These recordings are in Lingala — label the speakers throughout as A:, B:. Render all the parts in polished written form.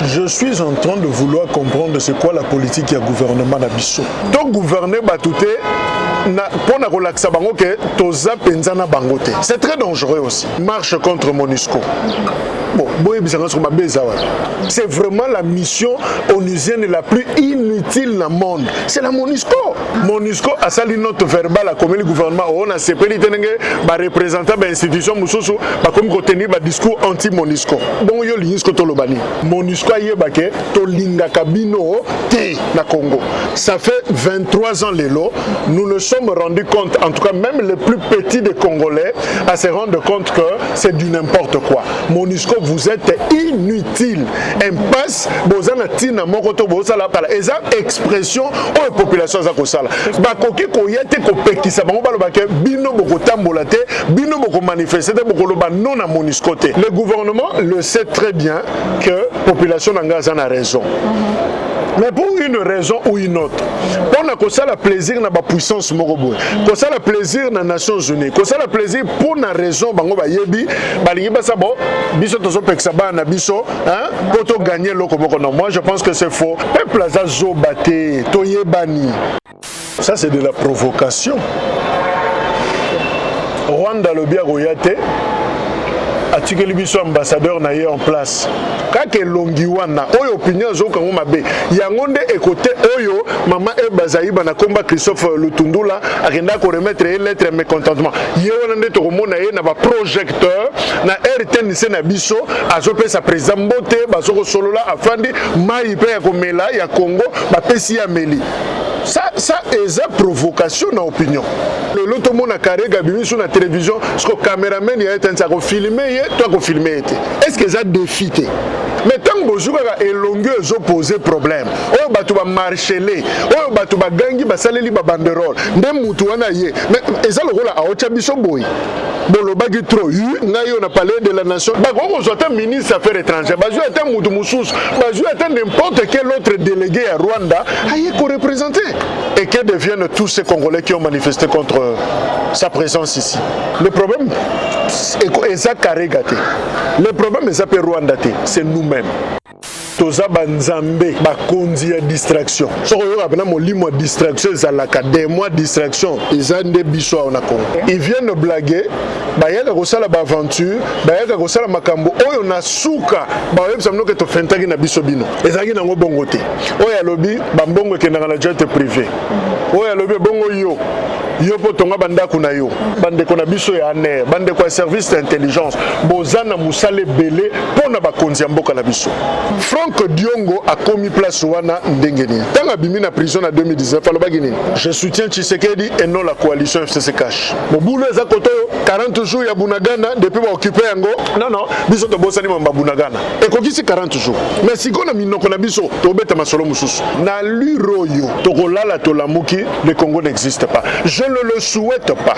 A: Je suis en train de vouloir comprendre c'est quoi la politique du gouvernement d'Abisso. Donc gouverner Batouté, pour la relaxer, c'est très dangereux aussi. Marche contre MONUSCO. Bon, c'est vraiment la mission onusienne la plus inutile dans le monde. C'est la MONUSCO. MONUSCO a sali note verbale comme le gouvernement on a sepeli tenenge ba représentant ba institution mususu ba comme retenir ba discours anti MONUSCO. Bon yo linisco to lobani. MONUSCO yebake to linga kabino te na Congo. Ça fait 23 ans lelo, nous nous sommes rendus compte, en tout cas même les plus petits des Congolais, à se rendre compte que c'est du n'importe quoi. MONUSCO, vous êtes inutile. Impasse, bozana tina mokoto bozala par eza expression aux populations za kosala. Ba koki ko yete ko pekisa bango balo ba ke bino boko tambola te, bino boko manifester te boko loba non à MONUSCO te. Le gouvernement le sait très bien que population nanga a raison. Mais pour une raison ou une autre, on a que ça le plaisir dans la puissance morobo, que ça le plaisir dans les Nations Unies, que ça le plaisir pour une raison, bango ba yebi, balingi ba sabo, biso tozo peksaba na biso, hein, pour to gagner loko moko. Non, moi je pense que c'est faux. Peuple aza zo baté, to yebani. Ça c'est de la provocation. Rwanda le bien royate. Atikeli biso ambassadeur na en place kake longiwana oyo opinion zo kango mabe yangonde écouter oyo mama Ebazaï bana komba Christophe Lutundula akenda ko remettre une lettre mécontentement yewana nde to komona ye na ba projecteur na RTNC na biso azopesa président Mbote bazoko solola afandi mai pe ya komela ya Congo ba pesi ya meli. Ça est une provocation dans l'opinion. L'autre monde a carré Gabi sur la télévision, parce que le caméraman a été filmé, toi qui filmé. Est-ce que ça a défité? Mais tant que vous avez longueurs opposés problème, oh bah tu vas marcher les, oh bah tu vas gagner, bah ça les libre banderole, même mutuana yé. Mais ça le rôle à Ochabiso boy. Bon le bagi trop, on a parlé de la nation. Bah quand on soit un ministre des Affaires étrangères, bah je suis un mutumoussous, bah je suis un n'importe quel autre délégué à Rwanda, aïe qu'on représenter. Et que deviennent tous ces Congolais qui ont manifesté contre sa présence ici. Le problème est ça carré gâté. Le problème est ça per Rwanda, c'est nous-mêmes. Toza banzambe bakonzi ya distraction. Soko yo abena molimo distraction zalaka des mois distraction ezande biso on a Congo. Ils viennent blaguer, bayaka kosala ba aventure, bayaka kosala makambo oyo na suka, ba yebisa mnoke to fentaki na biso bino. Ezaki nango bongo te. Oya lobi ba mbongo kendanga na jet privé. Oya lobi bongo yo po tonga bandako na yo. Bande ko na biso ya aner, bande ko service d'intelligence, bozana musale belé pona bakonzi ya mboka na biso. Franck Diongo a commis place wana ndengeni. Tant abimi na prison en 2019, je soutiens Tshisekedi et non la coalition FCC Cash. Mobulo eza koto 40 jours ya Bunagana depuis ba occuper yango. Non, biso to bosani mamba Bunagana. Et kokisi 40 jours. Mais si kona minoko na biso to beta masolo mususu. Na luroyo to kolala to lamuki, le Congo n'existe pas. Je ne le souhaite pas.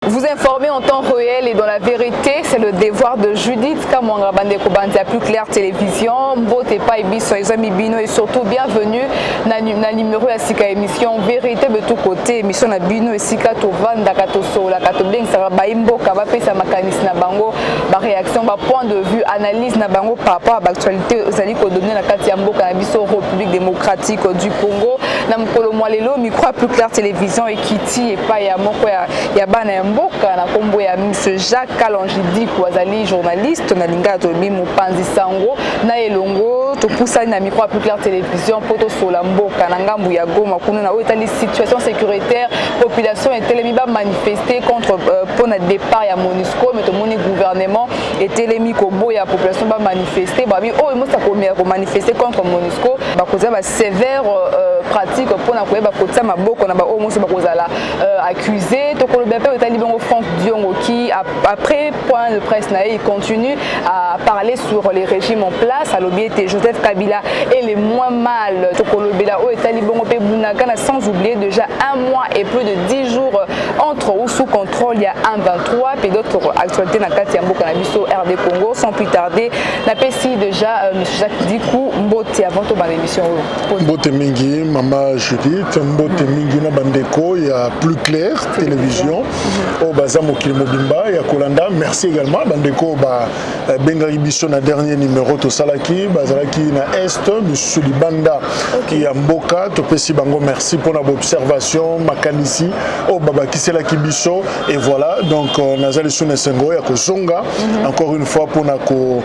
B: Vous informer en temps réel et dans la vérité, c'est le devoir de Judith Kamwanga Bandeko Bandia plus clair télévision, Mbote Paibi Soizami Bino et surtout bienvenue na numéro ya sika émission vérité de tout côté émission na Bino et sika to vanda kato sola kato bling sara baimbo ka ba pesa makanis na bango ba réaction ba point de vue analyse na bango par rapport à l'actualité zali ko donner na kati ya mboka na biso République démocratique du Congo na mkolo mwalelo micro plus clair télévision et kiti et pa ya moko ya bana ya mboka na kombo ya monsieur Jacques Kalangidi Kwazali journaliste na linga to bi Mopanzi Sango na elongo to poussa na micro plus clair télévision poto sola mboka na ngambu ya Goma kuna na otali situation sécuritaire population et telemiba manifester contre pour na départ ya MONUSCO mais to moni gouvernement et telemi ko boya population ba manifester ba bi o mo sa ko manifester contre MONUSCO ba koza ba sévère pratique pour na koyeba kotia maboko na ba o moso ba kozala accusé to ko le bepé etali bongo Franck Diongo qui après point de presse na il continue à parler sur les régimes en place à l'obéité Joseph Kabila et les moins mal to ko le bela o etali bongo pe bunagana sans oublier déjà un mois et plus de 10 jours entre ou sous contrôle il y a un 23 puis d'autres actualités na kati ya mboka na biso RD Congo sans plus tarder na pesi déjà monsieur Jacques Dikou Mbote avant to ba l'émission
A: Mbote mingi maman Judith Mbote mingi na bandeko ya plus clair télévision au baza mokili mobimba ya Kolanda merci également bandeko ba bengari biso na dernier numéro to salaki bazalaki na est monsieur Libanda qui ya mboka to pesi bango merci pour notre observation makanisi au baba kisela kibiso et voilà donc nazali sune sengo ya kozonga encore une fois pour na ko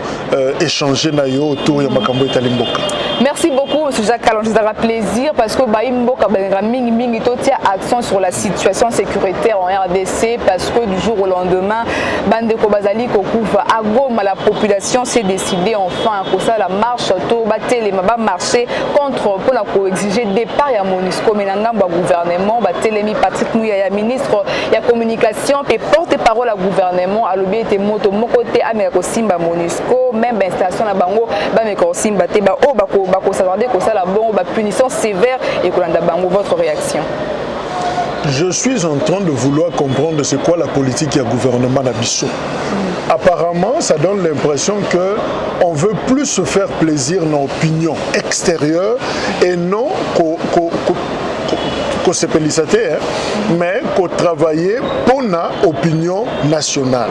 A: échanger na yo autour ya makambo etali mboka.
B: Merci beaucoup monsieur Jacques Kalonji, ça fera plaisir parce que ba mboka benga mingi to tia accent sur la situation sécuritaire en RDC parce que du jour au lendemain bandeko bazali ko kuva à Goma la population s'est décidée enfin pour ça la marche to batele maba marcher contre pour la ko exiger départ ya MONUSCO mais nangamba gouvernement batelemi Patrick Mouya ya ministre ya communication et porte-parole à gouvernement à l'obé était moto mon côté ameko simba MONUSCO même installation na bango ba meko simba te ba o bako savarder ko ça la bon ba punition sévère et Kolanda bango votre réaction.
A: Je suis en train de vouloir comprendre c'est quoi la politique du gouvernement d'Abisso. Apparemment, ça donne l'impression que on veut plus se faire plaisir dans l'opinion extérieure et non qu'on se pélicite, mais qu'on travaille pour l'opinion nationale.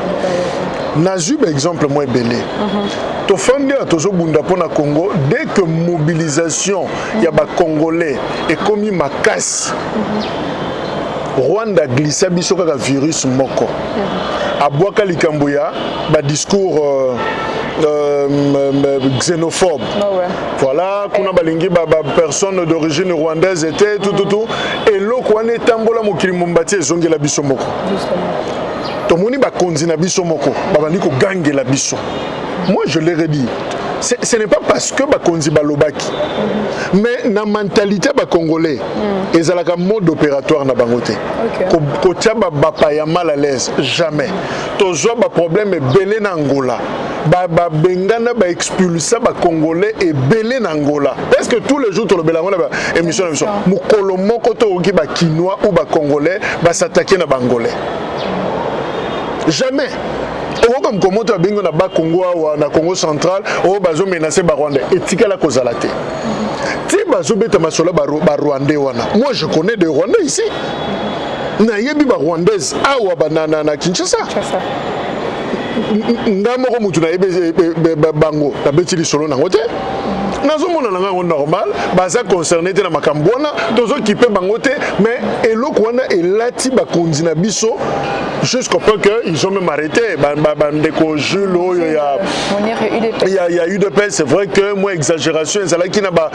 A: Nazub exemple moi belé. Tofandi a toujours bunda pour na Congo dès que mobilisation y a ba Congolais et commis ma casse. Rwanda glissa biso kaka virus moko. Abwaka likamboya ba discours xénophobe. Voilà, kuna balingi ba personne d'origine rwandaise était tout. Et lokwane tambola mokili mombati ezongela biso moko. Tomoni ba konzina biso moko, ba bandi ko gangela biso. Moi je leur ai dit ce n'est pas parce que Bakonzi Balobaki, mais la mentalité ba congolais, et ça la mode opératoire na bangote. Kotia ba ya mal à l'aise, jamais. Toujours ba problème est belé na Angola. Ba bengana ba expulsa ba congolais et belé na Angola. Parce que tous les jours to le belango ba émission. Mukolo moko to ki ba kinois ou ba congolais ba s'attaquer na bangolais. Jamais. Comme comment tu as bien na Congo ou na Congo central, au bazo menacé ba Rwanda. Et tika la kozalate. Ti bazo beta masola ba Rwandais wana. Moi je connais des Rwandais ici. Na yebi ba Rwandaise awa banana na Kinshasa. Ndamo ko mutu na yebe bango na beti solo na ngote. Nazomona nanga normal, baza concerné te na makambwana, tozo kipe bangote, mais eloko wana elati ba konzina biso jusqu'au point que ils ont même arrêté bandeko Jules il y a eu de paix, c'est vrai que moi exagération ça là qui n'a pas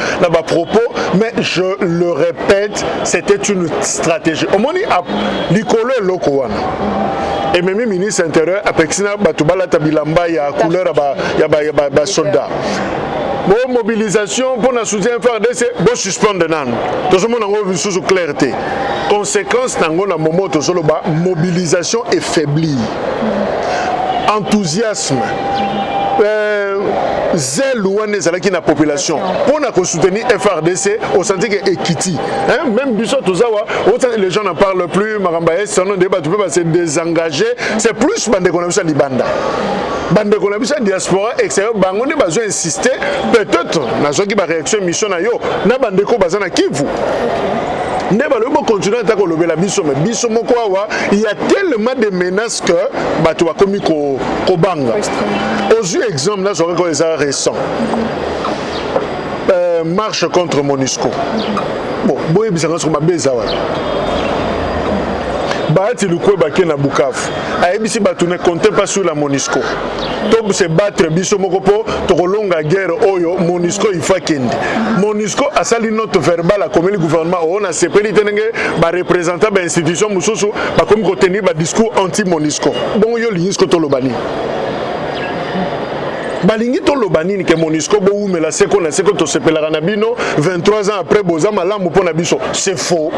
A: propos, mais je le répète, c'était une stratégie. Au moni a likolo eloko wana. Et même le ministre intérieur a pexina batubala tabilamba ya couleur ba soldat. Bon mobilisation pour la soutien FARDC, bon suspendre nan. Tout le monde a vu sous clarté. Conséquence nango na moment to solo ba mobilisation est faiblie. Enthousiasme. Zèle ou qui na population pour na soutenir FRDC au senti que Ekiti même biso tozawa les gens n'en parlent plus Maramba son débat tu peux se désengager c'est plus bande konabisa libanda bande konabisa diaspora extérieur bango ne besoin insister peut-être na zo ki ba réaction mission na yo na bande ko bazana Kivu. Ne va pas continuer à colloquer la biso, mais biso moko awa, il y a tellement de menaces que bato a commis ko banga. Aux yeux exemple là, j'aurais quoi les récents. Marche contre MONUSCO. Bon, boye bisanga sur ma bezawa. Bahati lukwe bake na Bukavu. Aebisi batu ne compte pas sur la MONUSCO. Tob se battre biso mokopo tokolonga guerre oyo MONUSCO il faut kende. MONUSCO a sali note verbale à comme le gouvernement on a sepeli tenenge ba représentant ba institution mususu ba comme ko tenir ba discours anti MONUSCO. Donc yo linisco to lobani. balingi to lobanini ke Monisco bo umela seko na seko to sepelaka na bino 23 ans après boza malamu pona biso. C'est faux.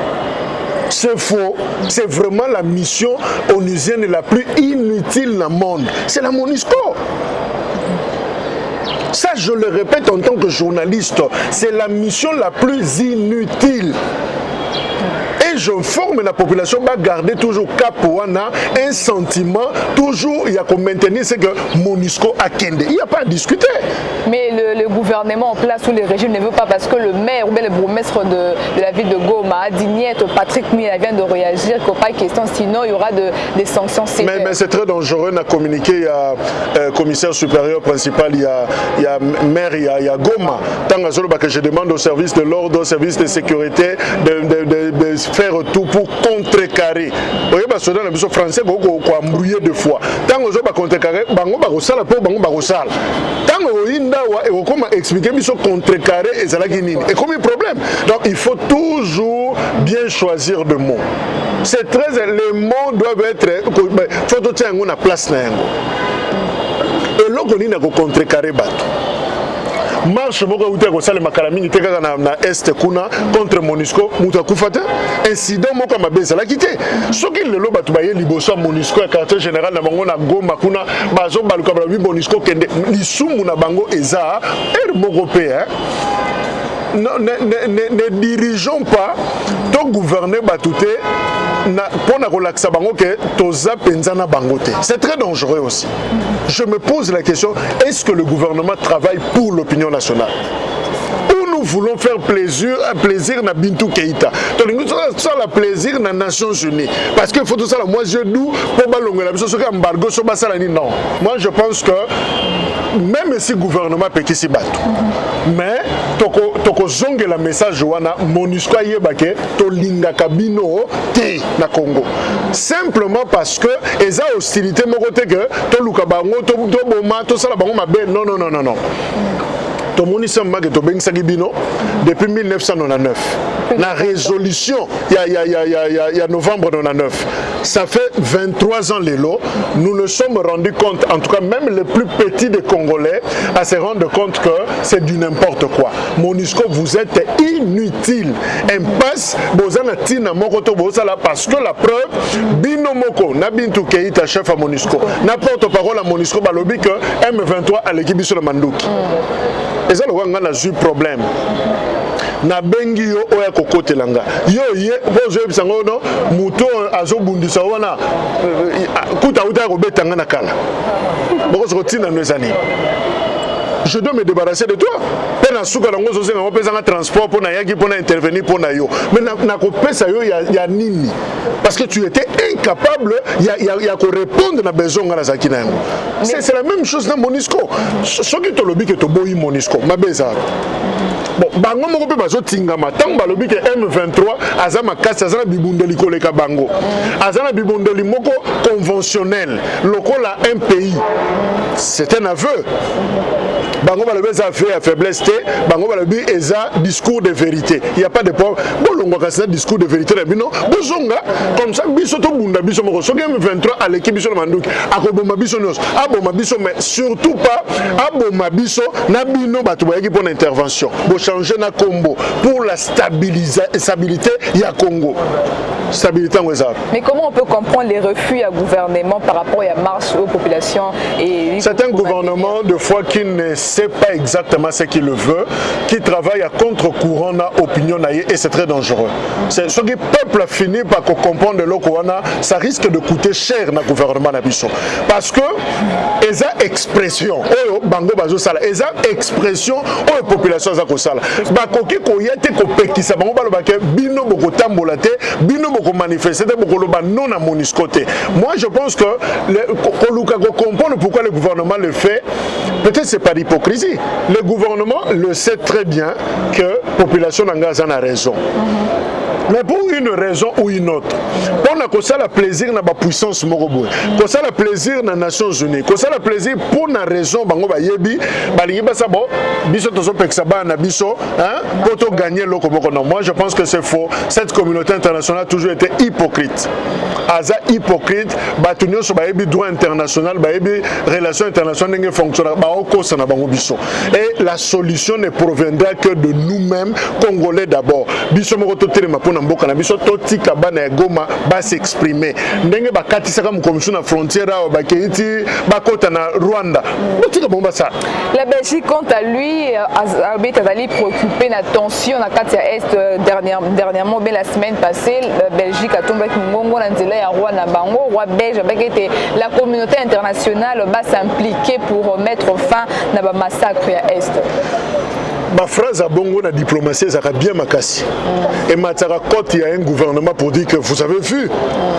A: C'est faux. C'est vraiment la mission onusienne la plus inutile dans le monde. C'est la Monisco. Ça, je le répète en tant que journaliste, c'est la mission la plus inutile. Et je forme la population va garder toujours cap wana un sentiment toujours il y a qu'on maintenir c'est que Monisco a Kende. Il n'y a pas à discuter.
B: Mais le gouvernement en place ou le régime ne veut pas parce que le maire ou bien le bourgmestre de la ville de Goma a dit niet, Patrick Mia vient de réagir qu'il n'y a pas de question, sinon il y aura des sanctions sévères.
A: Mais c'est très dangereux, on a communiqué, il y a commissaire supérieur principal, il y a maire, il y a Goma. Tant que je demande au service de l'ordre, au service de sécurité de faire tout pour contrecarrer. Vous voyez, parce que dans le français, on a embrouillé deux fois. Tant que je contrecarrer, bango barosala pour bango barosala. Tant que et comment expliquer qu'ils sont contrecarrés et ça là qui et comme un problème. Donc il faut toujours bien choisir de mots. C'est très les mots doivent être faut tout tenir une place na yango. Et là on a contrecarrer bateau. Marche moko uta ko sala makalamini te kaka na est kuna contre Monisco muta kufata incident moko mabeza la kité soki lelo batu baye liboso Monisco ya quartier général na bango na Goma kuna bazo baluka ba Monisco kende lisumu na bango eza moko pe ne dirigeons pas to gouverner batouté pour na relaxa bango que toza penzana bangote. C'est très dangereux aussi. Je me pose la question, est-ce que le gouvernement travaille pour l'opinion nationale? Ou nous voulons faire plaisir na Bintou Keïta? Donc nous ça la plaisir na Nations Unies parce que faut tout ça moi je dou pour balonga la biso soka embargo so basala ni non. Moi je pense que même si le gouvernement peut s'y battre, mais toko zonge la message wana Monisco yebake to linga kabino te na Congo simplement parce que eza hostilité moko te que to luka bango to boma to sala bango mabe non. To monisa mbake to bengisaki bino depuis 1999 la résolution il y a novembre 99 ça fait 23 ans l'élo nous nous sommes rendus compte en tout cas même les plus petits des Congolais à se rendre compte que c'est du n'importe quoi. Monisco vous êtes inutile impasse bozana tina moko to bozala parce que la preuve bino moko na Bintou Keïta chef à Monisco na porte-parole à Monisco balobi que M23 à l'équipe sur le Manduki. Et ça, on a eu problème. Na bengi yo oya kokote langa. Yo ye bozo bisango no muto azobundisa wana kuta uta ko betanga na kala. Boko sotina nezani. Je dois me débarrasser de toi. Pena suka lango zo zenga pesa nga transport pour na yaki pour na intervenir pour na yo. Mais na ko pesa yo ya nini? Parce que tu étais incapable ya ko répondre na besoin ngala zakina yango. C'est la même chose dans Monisco. Ce qui te lobi que to boyi Monisco, mabeza. Bon, bango moko pe bazo tingama tant balobi que M23 azama kasa azana bibundeli koleka bango. Azana bibundeli moko conventionnel, lokola un pays. C'est un aveu. Bango balobi ça fait à faiblesse té, bango balobi eza discours de vérité. Il y a pas de point. Bolongo ka discours de vérité na bino, bozonga comme ça biso to bunda biso moko. So M23 à l'équipe biso na manduki, akoboma biso nyos. Aboma biso mais surtout pas aboma biso na bino batu bayaki pour intervention. Changer na Congo pour la stabilité ya Congo. Stabilité en réserve.
B: Mais comment on peut comprendre les refus à gouvernement par rapport à la marche aux populations et
A: c'est un gouvernement de fois qui ne sait pas exactement ce qu'il veut, qui travaille à contre-courant na opinion naie et c'est très dangereux. C'est ce que le peuple a fini par comprendre l'Okwana, ça risque de coûter cher na gouvernement na biso parce que eza expression oyo bango bazo sala eza expression oyo population za ko sala bakoki koyete ko pekisa bango baloba ke bino boko tambola te bino boko manifester te boko loba non à Monisco te. Moi je pense que koluka ko comprendre pourquoi le gouvernement le fait. Peut-être c'est pas d'hypocrisie. Le gouvernement le sait très bien que la population n'engage a raison. Mais pour une raison ou une autre, on a ça le plaisir na ba puissance morobo, ça le plaisir na Nations Unies, ça le plaisir pour une raison bango ba yebi, ba lingi ba sabo, biso tozo peksa ba na biso, pour gagner le Komoko. Non, moi je pense que c'est faux. Cette communauté internationale a toujours été hypocrite. Aza hypocrite, batunyo so baebi droit international, baebi relations internationales ne fonctionnent pas au cause na bango biso. Et la solution ne proviendra que de nous-mêmes, Congolais d'abord. Biso moko to telema pona mboka na biso to tika bana Goma ba s'exprimer. Ndenge ba katisa comme commission na frontière ba keiti ba kota na Rwanda. Tika bomba ça.
B: La Belgique quant à lui Albert Azali préoccupé na tension na katia est dernièrement mais la semaine passée la Belgique a tombé ngongo na nzela ya Rwanda bango roi belge avec été la communauté internationale va s'impliquer pour mettre fin na ba massacre ya est.
A: Ma phrase à bongo la diplomatie ça a bien makasi. Et Matara Kote il y a un gouvernement pour dire que vous avez vu,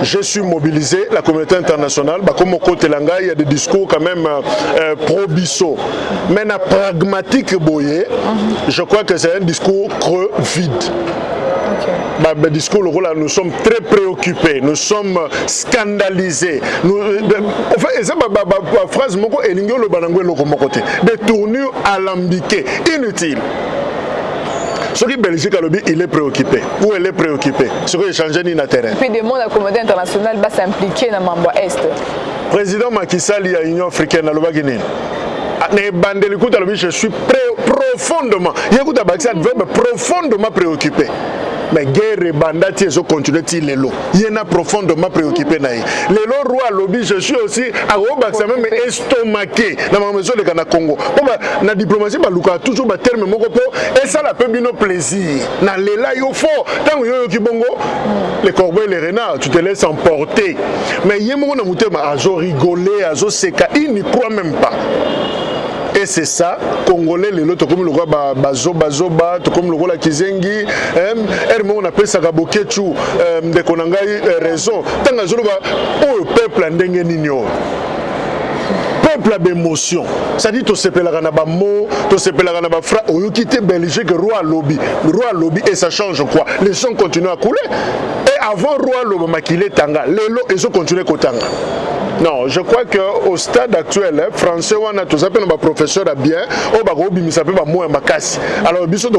A: je suis mobilisé la communauté internationale, bah comme au côté langa il y a des discours quand même pro Bisso. Mais la pragmatique boyé, je crois que c'est un discours creux vide. Bah, le discours, nous sommes très préoccupés, nous sommes scandalisés. Enfin, c'est ma phrase, des tournures alambiquées, inutiles. Ce qui est Belgique, il est préoccupé. Où elle est préoccupée? Ce qui est changé ni na terrain.
B: Puis des mondes, la communauté internationale va s'impliquer dans le Mambo Est.
A: Président Macky Sall, il y a l'Union africaine à l'Obaguinine. Je suis profondément préoccupé. Mais guerre bandati ezo continuer ti lelo. Yena profondément préoccupé na ye. Lelo roi lobby je suis aussi à Robaksa même estomaqué na mamezo de Ghana Congo. Na diplomatie ba luka toujours ba terme moko po et ça la peut bino plaisir. Na lela yo fort tant yo ki bongo les corbeaux et les renards tu te laisses emporter. Mais yemo na mutema azo rigoler azo seka il n'y croit même pas. Et c'est ça, Congolais, les autres comme le roi Bazoba, comme le roi Kizengi, on appelle ça Gabokechu, de Konangai raison. Tant que le peuple a ndenge nino. Peuple a d'émotion. Ça dit, tu sais pas la mot, tu sais pas la fra, ou quitter Belgique, roi lobby, et ça change quoi? Les gens continuent à couler. Et avant roi lobby, maquillé tanga, les lots, ils ont continué kotanga. Non, je crois qu'au stade actuel, français, on a tous appelé nos professeurs à bien, on va s'appelle moi ma casse. Alors, biso de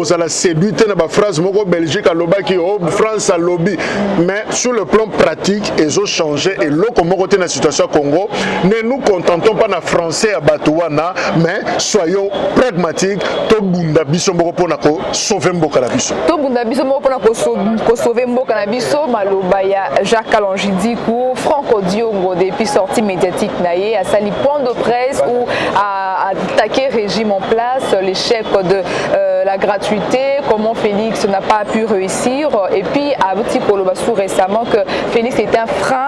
A: ça la séduit dans phrase moko Belgique à l'oba qui France à lobby. Mais sur le plan pratique, ils ont changé et l'eau comme côté la situation au Congo, ne nous contentons pas na français à Batouana, mais soyons pragmatiques. To bunda biso moko pona ko sauver mboka na biso.
B: To bunda biso moko pona ko sauver mboka na biso maloba ya Jacques Kalonjidi ku Franck Diongo depuis sortie médiatique naïe à sali point de presse ou à attaquer régime en place, l'échec de la gratuité, comment Félix n'a pas pu réussir et puis à petit Kolobassou récemment que Félix était un frein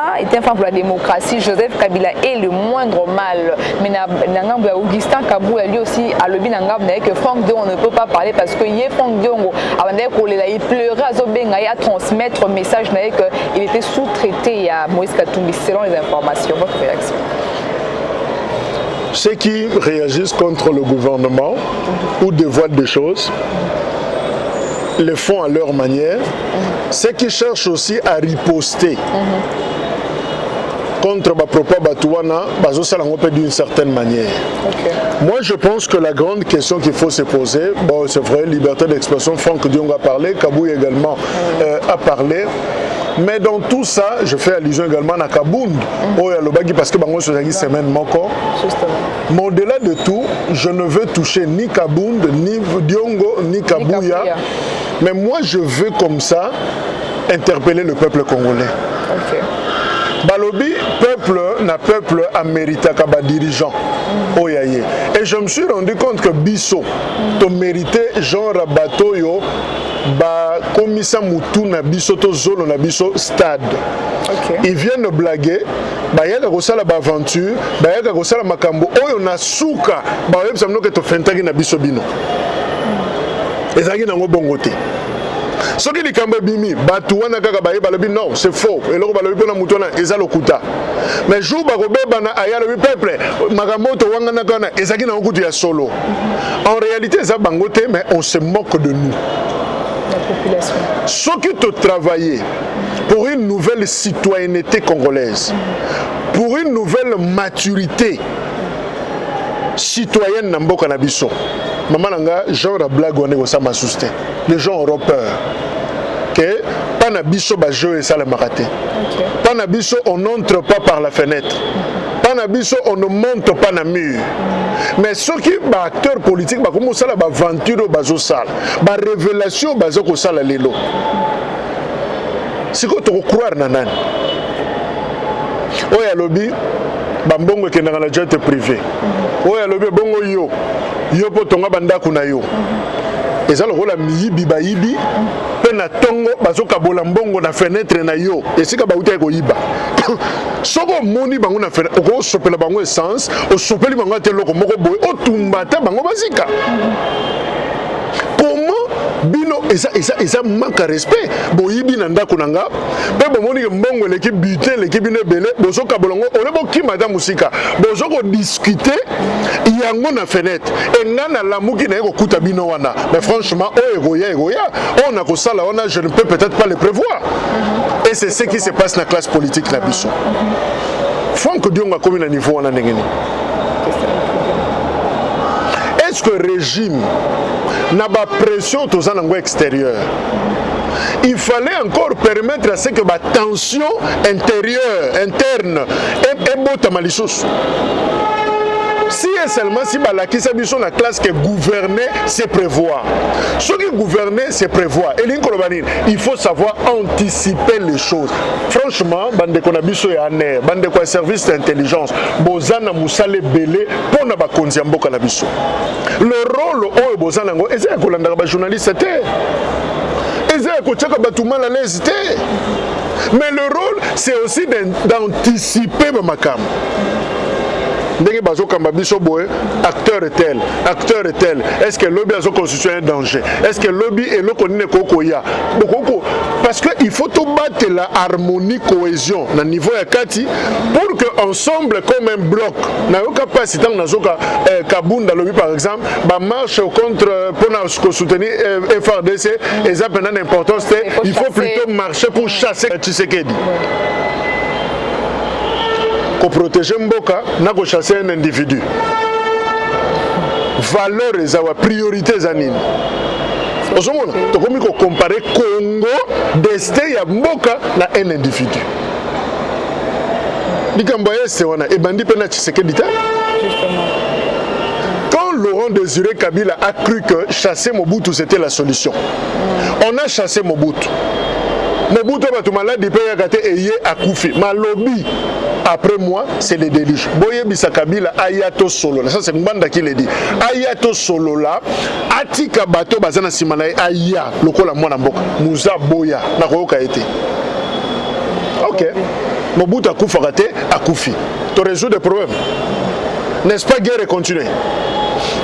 B: pour la démocratie. Joseph Kabila est le moindre mal. Mais Augustin Kabou lui aussi à l'objet que Franck Diongo ne peut pas parler parce que Franck Diongo il pleurait à transmettre un message qu'il était sous-traité à Moïse Katumbi selon les informations. Votre réaction?
A: Ceux qui réagissent contre le gouvernement ou dévoilent des choses le font à leur manière. Ceux qui cherchent aussi à riposter contre ma propos Batouana, d'une certaine manière. Moi, je pense que la grande question qu'il faut se poser, bon, c'est vrai, liberté d'expression, Franck Diongo a parlé, Kabou également a parlé. Mais dans tout ça, je fais allusion également à Kabound, parce que Bango Sozagi semaine moko. Mais au-delà de tout, je ne veux toucher ni Kabound, ni Diongo, ni Kabouya. Mais moi, je veux comme ça interpeller le peuple congolais. Balobi, peuple a mérité kaba dirigeant. Et je me suis rendu compte que Bisso, tu méritais genre bateau yo, ba komisa mutu na biso to zolo na biso stade. Ils viennent blaguer, ba yaka kosala ba aventure, ba yaka kosala makambo oyo na suka, ba yebisa mnoke to fentaki na biso bino. Ezaki nango bongote. Ce qui est bimi, batouana kaka baye balobi non, c'est faux. Et là balobi pona mutona eza lokuta. Mais jour ba robeba na aya le peuple, magamoto wangana kana ezaki na okutu ya solo. En réalité ça bangote mais on se moque de nous. La population. Ce qui te travailler pour une nouvelle citoyenneté congolaise, pour une nouvelle maturité citoyenne na mboka na biso. maman nanga genre la blague on est au sama susté les gens auront peur que pas na biso ba jeu et ça le maraté pas na biso on n'entre pas par la fenêtre pas na biso on ne monte pas na mur mais ceux qui ba acteurs politiques ba comme ça la ba aventure bazo sala ba révélation bazo ko sala lelo c'est quoi tu croire na nani oya lobby bambongo ke na jet privé oya lobby bongo yo po tonga bandako na yo eza lokola miyibi bayibi pe na tongo bazoka bola mbongo na fenêtre na yo esika bauta ko yiba soko moni bango na fenêtre ko sopela bango essence o sopeli bango te loko moko boy o tumbata bango bazika bino eza manque à respect boyibi na ndako nanga pe bomoni ke mbongo leki butin leki bino belé bozoka bolongo olebo ki madame musika bozoko discuter yango na fenêtre et ngana la muki na ekokuta bino wana mais franchement egoya on a ko sala on je ne peux peut-être pas le prévoir et c'est ce qui se passe na classe politique na biso Franck Diongo comme na niveau wana ndengeni est-ce que régime n'a pas pression aux en extérieur? Il fallait encore permettre à ce que la tension interne est bonne malisos. Si et seulement si la qui s'habille la classe que gouverner c'est prévoir. Ce qui gouverner c'est prévoir. Et il faut savoir anticiper les choses. Franchement, bande qu'on a biso et aner, bande quoi service d'intelligence, bozana musale belé pour na ba konziambo kanabiso. Le rôle au bozana ngo ezé ko landa ba journaliste té. Ezé ko tchaka batuma la l'aise té. Mais le rôle c'est aussi d'anticiper ma makam. Ndenge bazo kamba biso boye acteur est tel est-ce que lobby a constitué un danger est-ce que lobby est le connaît kokoya bokoko parce que il faut tout battre la harmonie cohésion na niveau ya kati pour que ensemble comme un bloc na yo capacité na zoka kabunda lobby par exemple ba marche contre pour soutenir FRDC et ça pendant l'importance il faut plutôt marcher pour chasser Tshisekedi. Pour protéger Mboka, n'a pas chasser un individu. Valeurs et priorités zanine. Aujourd'hui, tu peux comparer Congo, destin et Mboka na un individu. Dikamboye c'est on a et bandi pena Tshisekedi. Quand Laurent Désiré Kabila a cru que chasser Mobutu c'était la solution, on a chassé Mobutu. Mobutu batumala di paye gate eye akufi. Malobi après moi c'est les déluges. Boye bisa Kabila ayato solo. Ça c'est Mbanda qui le dit. Ayato solo là atika bato bazana simana aya lokola mwana mboka. Muza boya na koyoka été. OK. Mobutu akufa gate akufi. Tu résous des problèmes. N'est-ce pas guerre continue?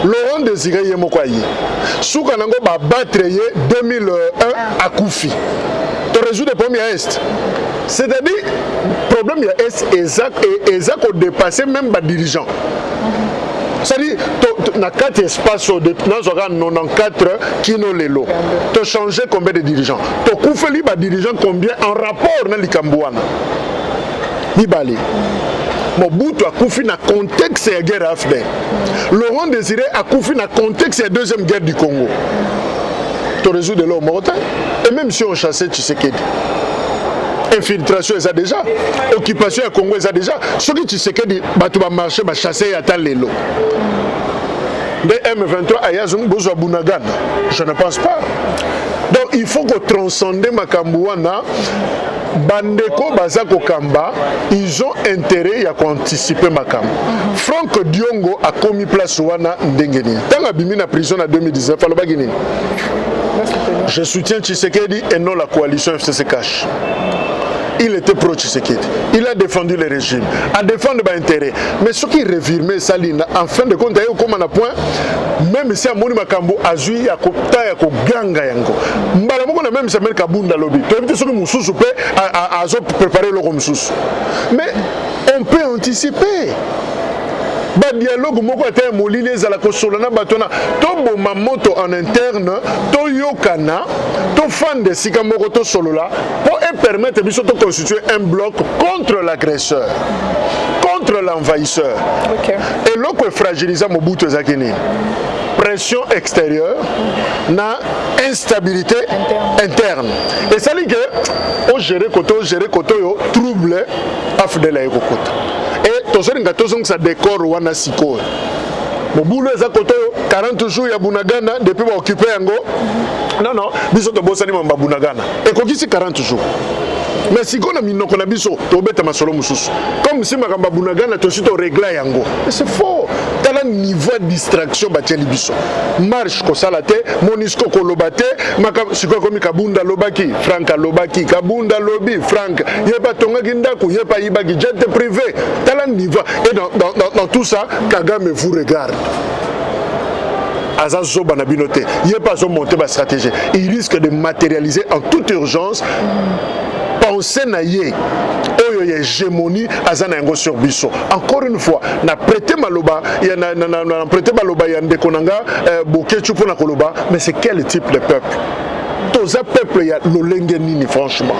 A: Laurent Désiré Yemokwaye. Souka nango ba battre 2001 akufi. Tu résous des problèmes à Est. C'est-à-dire, le problème à Est est exact au dépasser même les dirigeants. C'est-à-dire, dans 4 espaces, dans 94 qui n'ont les lots. Tu as changé combien de dirigeants? Tu as fait les dirigeants combien en rapport avec les Cambouana? Nibali. Mobutu a koufi na contexte de la guerre afghane. Laurent Désiré a koufi na contexte de la deuxième guerre du Congo. Tu résous de l'eau morte. Et même si on chassait Tshisekedi, infiltration ça déjà, occupation à Congo ça déjà. Ce qui Tshisekedi, tu vas marcher, va chasser et attendre les lots. De M23 à Yazung Bozo Bunagan, je ne pense pas. Donc il faut que transcender Makambouana. Bandeko Bazako Kamba, ils ont intérêt à anticiper Makam. Franck Diongo a commis place Wana Ndengeni. Tant que Bimi na prison en 2019, je soutiens Tshisekedi et non la coalition FCC Cash. Il était pro-Tshisekedi. Il a défendu le régime, a défendu ses intérêts. Mais ce qui revirme Salina, en fin de compte, comme on a point, même si Amoni Makambo a joué à Kota et à Ganga Yango. Mbalamoko na même si Amel Kabunda lobby. Tu as vu ce que Moussous peut préparer le Romsous. Mais on peut anticiper. Ba dialogue moko ata molili ezala ko solana batona to boma moto en interne to yokana to fan de sika moko to solola pour permettre biso to constituer un bloc contre l'agresseur, contre l'envahisseur. Okay. Et l'autre fragilisa Mobutu ezakini pression extérieure na instabilité interne. Et ça dit que au gérer koto yo trouble afdela ekokota. Et to seringa to ça décor wana siko. Mobulo eza koto 40 jours ya Bunagana depuis ba occuper yango. Non, biso to bosani mamba Bunagana. Et kokisi 40 jours. Mais si on a mis notre biso, to beta masolo mususu. Comme si makamba Bunagana to sito régler yango. C'est faux. Dans le niveau de distraction bateli biso. Marche ko salate, monisco ko lobate, makamba siko komi kabunda lobaki, Frank lobaki, kabunda lobi, Frank. Yeba tonga kindaku, yeba ibaki jet privé. Dans le niveau et dans tout ça, Kagame vous regarde. Azazo banabinote, il pas monter ma stratégie. Il risque de matérialiser en toute urgence. Pensez naïe, oyo hégémonie azana yango sur biso. Encore une fois, na prêté maloba, il na prêté maloba yande konanga bokechu pona koloba, mais c'est quel type de peuple? Tous un peuple ya lolenge nini franchement.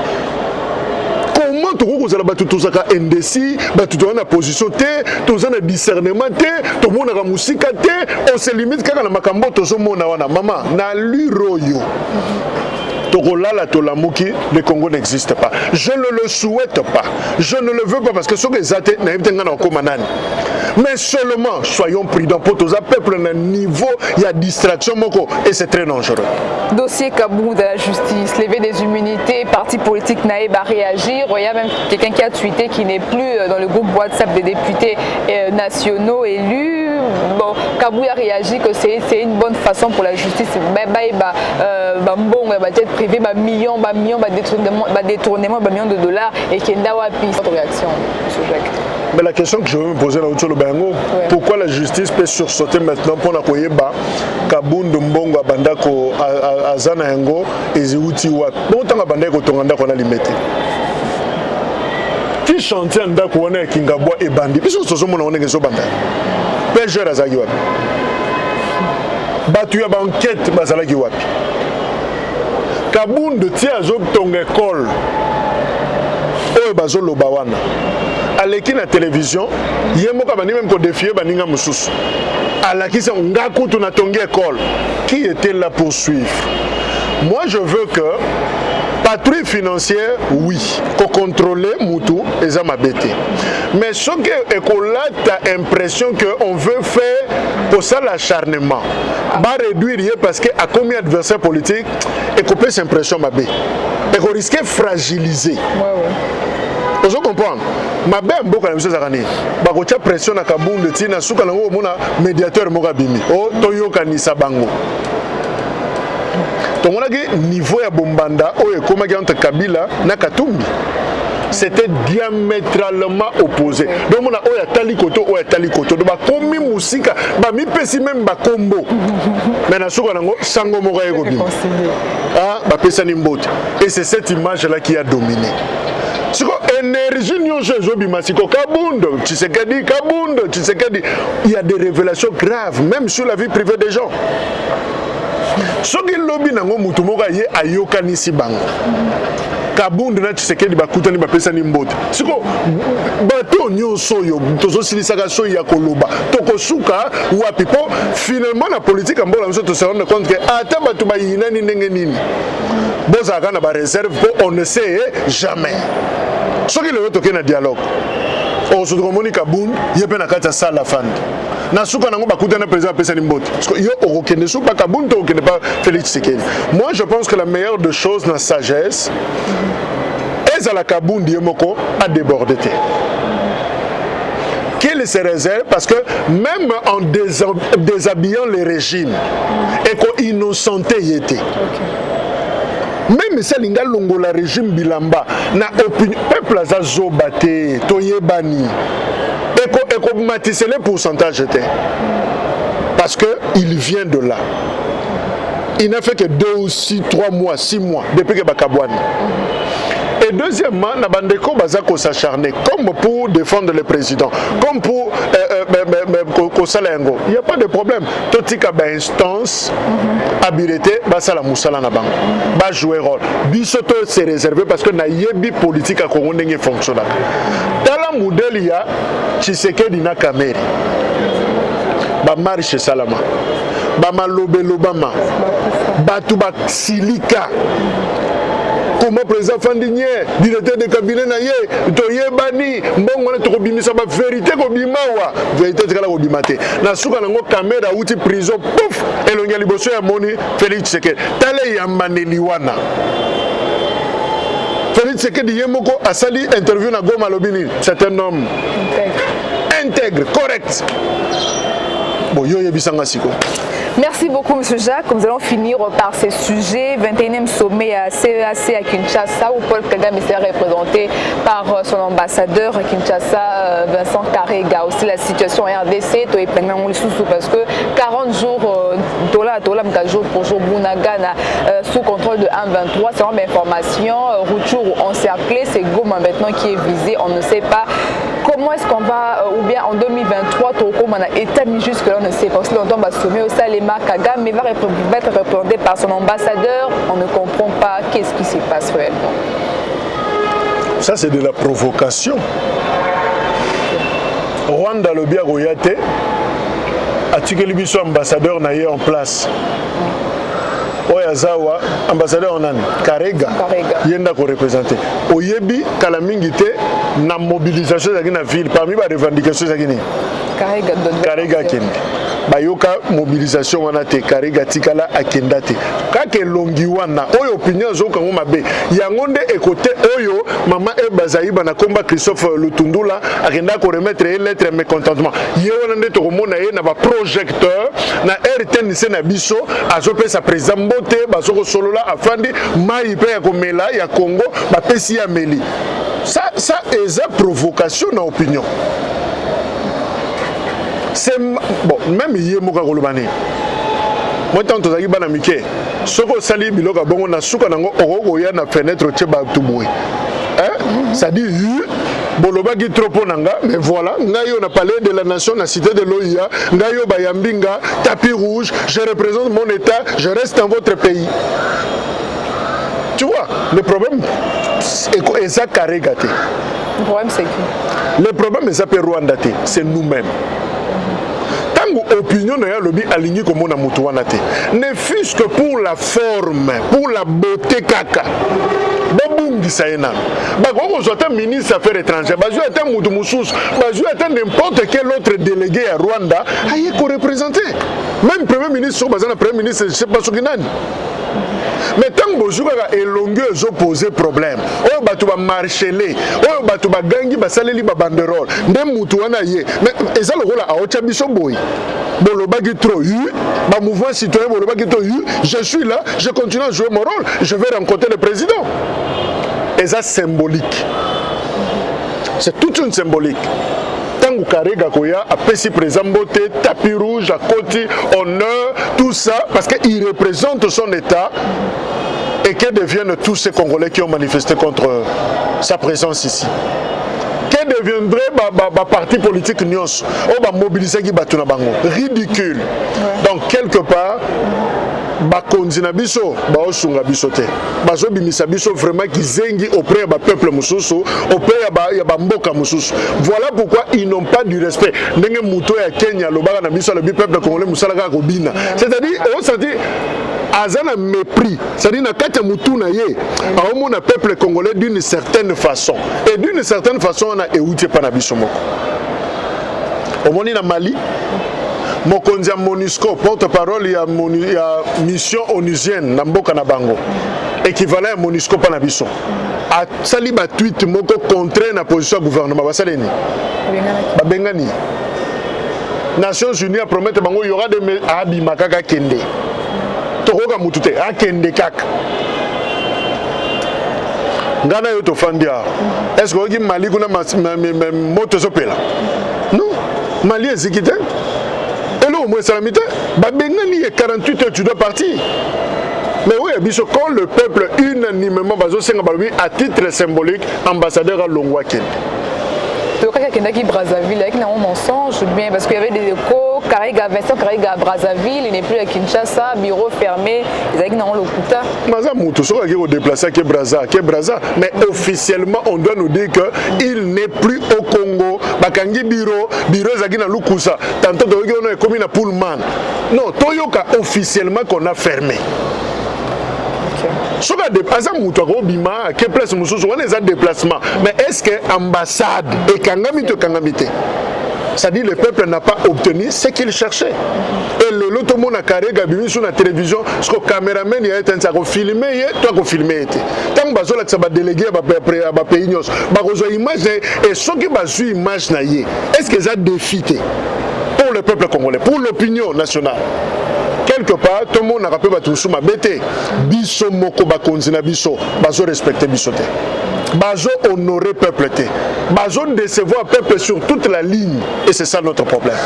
A: Comment tu vous allez battre tous ça indécis, battre tout en position T, tous en discernement T, tout le monde a musique T, on se limite quand la makambo tous on a wana maman na luroyo. Le Congo n'existe pas. Je ne le souhaite pas. Je ne le veux pas parce que ce que les athées mais seulement soyons prudents pour tous les peuples à un niveau, il y a distraction et c'est très dangereux.
B: Dossier Kabou de la justice, lever des immunités, parti politique Naïb a réagi. Il y a même quelqu'un qui a tweeté qui n'est plus dans le groupe WhatsApp des députés nationaux élus. Bon, Kabou a réagi que c'est une bonne façon pour la justice. Bon, privé, millions, détournement, millions de dollars et qui est votre réaction, M. Jacques?
A: Mais la question que je veux me poser là autour de Bango, pourquoi la justice peut sursauter maintenant pour la Koyeba, Kaboun, Mbongo, Bandako, Azana Yango, et Zouti Wat. Bon, tant que Bandako, Tonganda, qu'on a limité. Qui chantait en Dako, on est Kingabwa et Bandi, puisque ce sont mon on est que Banda. Pêcheur à Zagiwap. Batu à enquête, Bazalagi Wap. Kaboun de Tiazob ton école. Oh, Bazolo Bawana. À l'équipe de la télévision, il y a même pour défier Baninga Moussous. À la question, Ngaku tuna tongue école. Qui était là pour suivre? Moi, je veux que patrouille financière, oui, pour contrôler Moutou et Zamabete. Mais ce que l'école a l'impression qu'on veut faire pour ça l'acharnement. Va réduire parce qu'à combien d'adversaires politiques et qu'on peut s'impression Mabé. Et qu'on risque de fragiliser. Vous comprenez? Ma belle beaucoup la mission Zakani. Bakocha pression na Kabunde tina suka na mona médiateur Mogabimi. Oh toyo kanisa bango. Donc on a que niveau ya bombanda o ekoma entre Kabila na Katumbi. C'était diamétralement opposé. Donc on a oya talikoto donc ba komi musika ba mi pesi même ba combo. Mais na suka nango sango moga eko bimi. Ah ba pesa ni mbote. Et c'est cette image là qui a dominé. Énergie Kabundo, il y a des révélations graves, même sur la vie privée des gens. Ce qui lobby nango mutumoga ye ayoka nisi bang. Kabundo na Tshisekedi bakutani bapesa ni mbote. Siko bato nyonso yo tozo silisaka so ya koloba. Tokosuka wapi po finalement la politique ambola mso to se rendre compte que ata bato ba yinani ndenge nini. Bozaka na ba réserve on ne sait jamais. Ce qui est le un dialogue. On se trouve à Kaboun, il y a bien à ça la fan. Nasuka nango bakuta na président pesa nimbote. Parce que yo okene sou pas Kaboun to okene pas Félix Tshisekedi. Moi je pense que la meilleure des choses dans la sagesse est à la Kaboun diemoko a débordé. Qu'il se réserve parce que même en déshabillant les régimes et qu'on innocenté y était. Même si l'inga longo la régime bilamba na opinion peuple azazo baté toyebani eko matisse les pourcentages était parce que il vient de là. Il n'a fait que 2 ou 3 mois, 6 mois depuis que Bakabouane. Et deuxièmement, Nabandeko Bazako s'acharner comme pour défendre le président, comme pour Kosalengo. Il n'y a pas de problème. Totika ba instance, habilité, Basala Moussala Nabang. Ba jouer rôle. Bisoto c'est réservé parce que na yebi politique à Congo n'est fonctionnel. Dans la modèle, il y a Tshisekedi na Kameri. Ba marche Salama. bamalobe lobama batu basilika comment président Fandinier directeur de cabinet na ye toyebani mbongo na tokobimisa ba vérité kobimawa vérité tikala kobimate na suka nango caméra uti prison pouf elongi liboso ya moni Félix Tshisekedi tale ya maneliwana Félix Tshisekedi yemoko asali interview na Goma lobini c'est un homme intègre correct bon yo yebisanga siko.
B: Merci beaucoup, M. Jacques. Nous allons finir par ces sujets. 21e sommet à CEAC à Kinshasa, où Paul Kagame est représenté par son ambassadeur à Kinshasa, Vincent Karega. Aussi la situation RDC, parce que 40 jours, jour pour jour, Bounagana, sous contrôle de 1-23, c'est vraiment information. Retour encerclé, c'est Goma maintenant qui est visé. On ne sait pas comment est-ce qu'on va, ou bien en 2023, on a établi jusque-là, on ne sait pas. Parce que longtemps, on va sommer au Salema Kagame, mais va être représenté par son ambassadeur. On ne comprend pas qu'est-ce qui se passe réellement.
A: Ça, c'est de la provocation. Rwanda le bien Royate, Atikeli Biso ambassadeur naïe en place. Oyazawa, ambassadeur en Anne, Karega, Yenda ko représenté. Oyebi, Kalamingite, na mobilisation de la ville, parmi les revendications de Karega Kende. Bayoka mobilisation wana te Karega tikala akenda te kake longi wana oyo opinion zo kango mabe yangonde ekote oyo mama Ebazayi bana komba Christophe Lutundula akenda ko remettre lettre mécontentement ye wana nde to komona ye na ba projecteur na RTNC na biso azopesa président Mbote bazoko solola afandi mai pe ya komela ya Congo ba pesi ya meli ça est provocation na opinion. C'est bon, même hier moka kolobani. Moi tant tozaki bana mike. Soko sali biloka bongo na suka nango oko ya na fenêtre tche ba tubwe. Hein? Ça dit boloba ki trop nanga mais voilà, ngayo on a parlé de la nation la cité de l'OIA, ngayo bayambinga tapis rouge, je représente mon état, je reste dans votre pays. Tu vois, le problème est ça carré gâté.
B: Le problème c'est qui?
A: Le problème est ça per Rwanda, c'est nous-mêmes. Opinion na lobby aligné comme on a mutuana te ne fût-ce que pour la forme pour la beauté kaka babungi saena bakoko soit un ministre affaires étrangères bazou est un mutu mususu bazou est n'importe quel autre délégué à Rwanda aye ko représenter même premier ministre bazana premier ministre je sais pas ce kinani. Mais tant que vous avez elongueux opposé problème, oh batu ba marcheler, oh batu ba gangi ba saleli ba banderole, ndem mutu wana ye. Mais ça le rôle a ocha biso boy. Boloba ki trop eu, ba mouvement citoyen boloba ki trop eu, je suis là, je continue à jouer mon rôle, je vais rencontrer le président. Et ça symbolique. C'est toute une symbolique. Tangu Karega Koya a pesi président Mbote, tapis rouge, à côté, honneur, tout ça, parce qu'il représente son état et que deviennent tous ces Congolais qui ont manifesté contre sa présence ici. Que deviendrait le parti politique Nyos? On va mobiliser qui battu na bango. Ridicule. Donc quelque part, bakondina biso baosunga biso te bazo bimisa biso vraiment qui zengi auprès du peuple mususu auprès ya ba mboka mususu. Voilà pourquoi ils n'ont pas du respect ndenge muto ya Kenya lobaka na biso le peuple congolais musalaka kobina, c'est-à-dire on s'est dit azana mépris, c'est-à-dire na kata mutu na ye aomona peuple congolais d'une certaine façon et d'une certaine façon on a éouté pa na biso moko omoni na Mali. Mokonzi MONUSCO, porte-parole ya mission onusienne na mboka na bango. Équivalent à MONUSCO panabiso. A sali ba tweet moko contre na position du gouvernement basaleni. Ba bengani. Nations Unies promettent bango il y aura des abi makaka kende. Tokoka mutute a kende kaka. Ngana yo to fandia. Est-ce que Mali kuna moto zopela? Non. Mali ezikite. Au moins salamité, il y a 48 heures, tu dois partir. Mais oui, quand le peuple unanimement à titre symbolique, ambassadeur à Longwaken.
B: quand quelqu'un qui Brazzaville, avec un mensonge, bien parce qu'il y avait des échos, Vincent Carriga à Brazzaville, il n'est plus à Kinshasa, bureau fermé, ils avaient un locuta.
A: Mais officiellement, on doit nous dire qu'il n'est plus au Congo. Bakangi bureau Zagina Lukusa, tantôt on est comme une Pullman. Non, Toyoka officiellement qu'on a fermé. Ce qui est déplacé, mais est-ce que l'ambassade et Kangamite, c'est-à-dire le peuple n'a pas obtenu ce qu'il cherchait. Et l'autre monde a carré Gabi sur la télévision, ce que le caméraman a été filmé, toi qui filmé. Tant que ça va déléguer à pays, image et ce qui va suivre image, est-ce que ça a défité pour le peuple congolais, pour l'opinion nationale? Quelque part, tout le monde a rappelé que tout ma bête. Biso moko ba konzina biso, bazo respecter bisoté. Bazo honorer peuple té. Bazo décevoir peuple sur toute la ligne et c'est ça notre problème.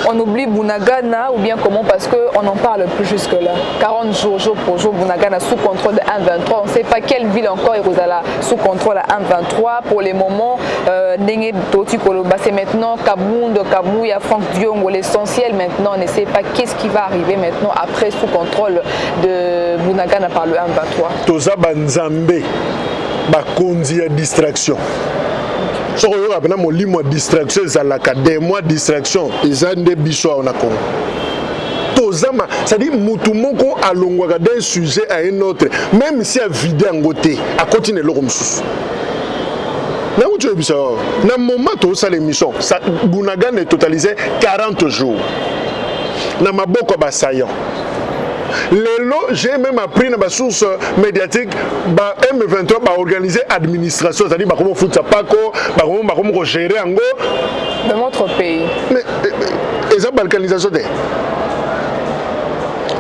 B: On oublie Bunagana ou bien comment parce qu'on n'en parle plus jusque-là. 40 jours, jour pour jour, Bunagana sous contrôle de 1-23. On ne sait pas quelle ville encore est sous contrôle à 1-23. Pour les moments, Nenge Toti Koloba, c'est maintenant Kabound, Kabouya, Franck Diongo. L'essentiel maintenant, on ne sait pas qu'est-ce qui va arriver maintenant après sous contrôle de Bunagana par le 1-23.
A: Toza Banzambe, Bakondi à distraction. Ce que vous avez dit, distraction, des mois de distraction, ils ont des bisous en Congo. C'est-à-dire que tout le monde a d'un sujet à un autre, même si a vidé en côté, à continuer le comme ça. Dans le moment où ça l'émission, Bunagana est totalisé 40 jours. Dans ma boca bassaillant. J'ai même appris dans ma source médiatique M23 va organiser l'administration, c'est-à-dire comment foutre ça comment gérer en gros
B: dans notre pays.
A: Mais et ça balkanisation de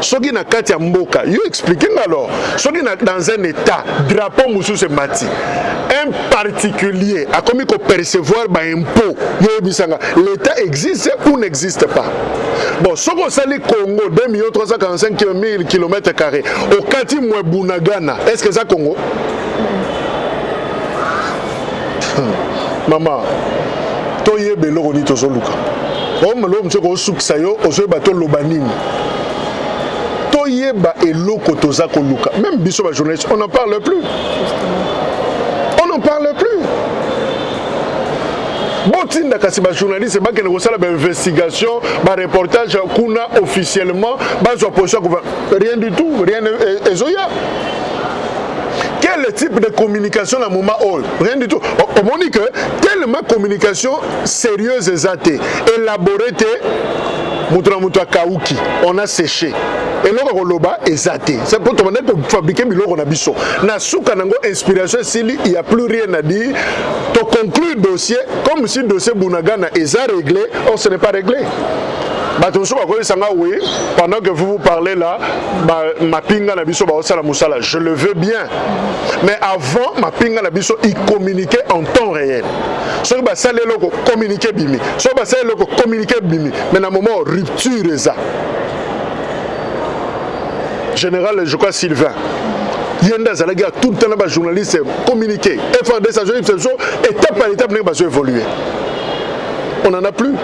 A: ce qui n'a qu'à dire mboka, you expliquez alors. Ce qui n'a dans un état drapeau moussou se mati. Un particulier a commis qu'on percevoir un impôt. L'État existe ou n'existe pas. Bon, ce qu'on sait le Congo, 2 345 000 km². Au Kati Moué Bunagana, est-ce que c'est Congo? Maman, toi y es bello on dit toujours Luka. On me l'homme se reçoit ça yo, on se bateau lobanini. Toi y es ba elo kotoza ko Luka. Même biso ba journaliste, on n'en parle plus. On n'en parle plus. Bon, kasi ba journaliste ba kene kosala ba investigation, ba reportage kuna officiellement, ba zo position rien du tout, rien ezoya. Quel type de communication à moment où rien du tout. On dit que tellement communication sérieuse et élaborée Kauki, on a séché. Et là, on est zaté. C'est pour fabriquer biloko na biso. Na souka nango inspiration s'il il y a plus rien à dire. To conclure le dossier comme si le dossier Bunagana est réglé, or ce n'est pas réglé. Pendant que vous parlez là, ma pinga na biso ba osala musala, je le veux bien. Mais avant, ma pinga na biso il communiquait en temps réel. Ce que ça les locaux communiquer bimi. Ce que ça les locaux communiquer bimi. Mais dans moment rupture ça. Général, je crois Sylvain. Yenda Zalaga tout le temps les journalistes communiquer, faire des journalistes étape par étape nous évoluer. On n'en a plus.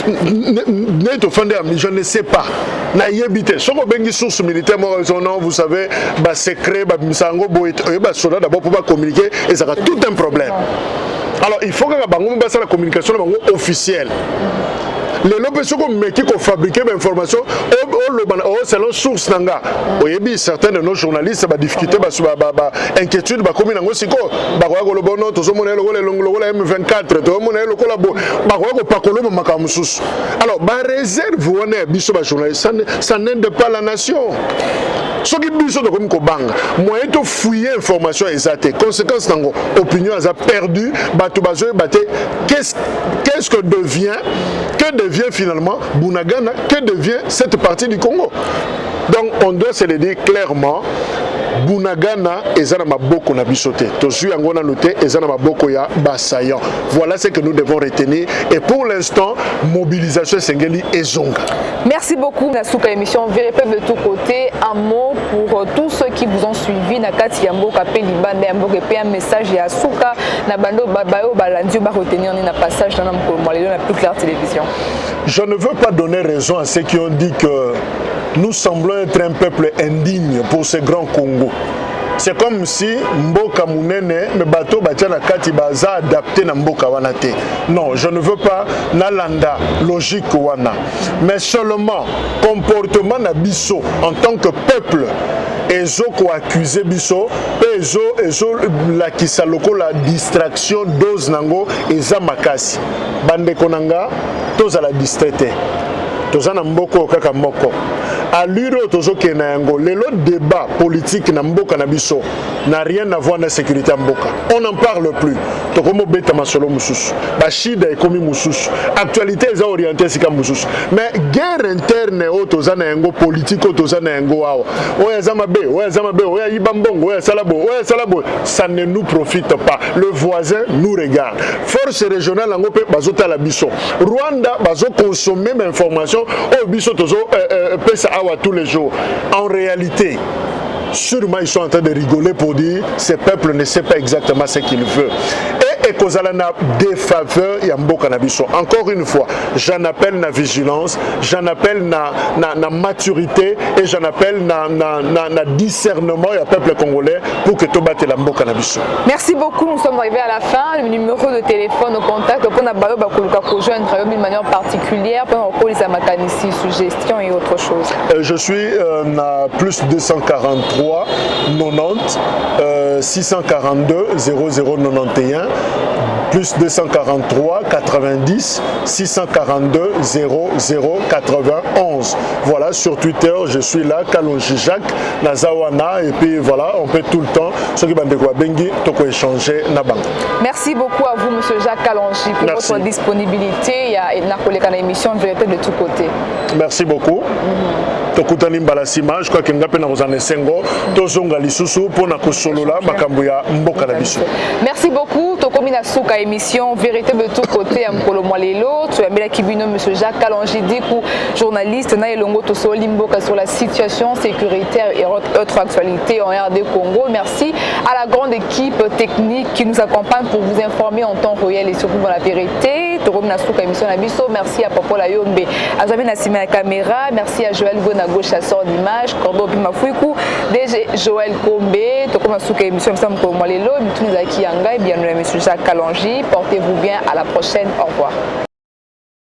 A: Je ne sais pas. Si on a une source militaire, vous savez, secret, soldat d'abord pour communiquer et ça a tout un problème. Alors il faut que la communication officielle. Les lobes qui ont fabriqué l'information selon source nanga. Certains de nos journalistes ont difficulté inquiétude comme M24 alors réserve ça n'aide pas la nation. Ce qui est comme moyen de fouiller l'information exacte. Conséquence, l'opinion a perdu. Qu'est-ce que devient finalement Bunagana? Que devient cette partie du Congo? Donc on doit se le dire clairement. Bunagana ezana maboko na bisote. Tozu yango na noté ezana maboko ya basayan. Voilà ce que nous devons retenir et pour l'instant mobilisation sengeli ezonga.
B: Merci beaucoup Nasuka émission Vérité de tous côtés. Un mot pour tous ceux qui vous ont suivi Nakati Yamboka Pelibande Yamboka et un message ya Suka na bando babayo balandio ba retenir na passage dans la plus claire télévision.
A: Je ne veux pas donner raison à ceux qui ont dit que nous semblons être un peuple indigne pour ce grand Congo. C'est comme si Mboka Munene, me bateau Batiana Kati Baza adapté na Mboka Wanate. Non, je ne veux pas Nalanda, logique Wana. Mais seulement, comportement na biso en tant que peuple. Ezo ko accusé biso, ezo la kisaloko la distraction dose nango eza makasi. Bande konanga, toza la distraité. Toza na mboko kaka moko. Allure tozo kena yango lelo débat politique na mboka na biso n'a rien à voir na sécurité à mboka. On n'en parle plus. Tokomo beta masolo mususu. Bashida ekomi mususu. Actualité est orientée sika mususu. Mais guerre interne o toza na yango politique o toza na yango awa. Oya zamabe, oya yibambongo, oya salabo, ça ne nous profite pas. Le voisin nous regarde. Force régionale yango pe bazota la biso. Rwanda bazo consommer l'information o biso tozo pesa tous les jours. En réalité, sûrement ils sont en train de rigoler pour dire ce peuple ne sait pas exactement ce qu'il veut. Et Kozalana défaveur Yambo Kanabiso. Encore une fois, j'en appelle na vigilance, j'en appelle na maturité et j'en appelle na discernement du peuple congolais pour que tout batte la Mboka Kanabiso.
B: Merci beaucoup, nous sommes arrivés à la fin. Le numéro de téléphone au contact pour Nabayo Bakuluka rejoindre d'une manière particulière pour les amakanisi, suggestions et autre chose.
A: Je suis à plus 243 90 642 0091 plus 243 90 642 0091. Voilà, sur Twitter, je suis là, Kalonji Jacques, Nazawana, et puis voilà, on peut tout le temps, ceux qui bandent bengi, toko échanger na banque.
B: Merci beaucoup à vous, monsieur Jacques Kalonji, pour votre disponibilité. Il y a une émission Vérité de tous côtés.
A: Merci beaucoup. Tokutani Mbalasima, je crois que nous avons un sengo, tozonga lisusu pour na kosolola makambo ya mboka na biso.
B: Merci beaucoup. Tokomina Suka émission Vérité de tous côtés à Mkolo Mwalelo. Tu as mis la kibino monsieur Jacques Kalonji Dikou, journaliste na elongo to solimboka sur la situation sécuritaire et autres actualités en RD Congo. Merci à la grande équipe technique qui nous accompagne pour vous informer en temps réel et surtout dans la vérité. Tokomina Suka émission na biso. Merci à Popola Yombe, à Jamie Nassima la caméra. Merci à Joël Gona gauche chasseur d'image, Cordo Pimafouikou, DG Joël Kombe, Tokoma Suka émission Sam Kolomwalelo, Mitunis Aki Yanga et bien le monsieur Jacques Kalonji. Portez-vous bien, à la prochaine, au revoir.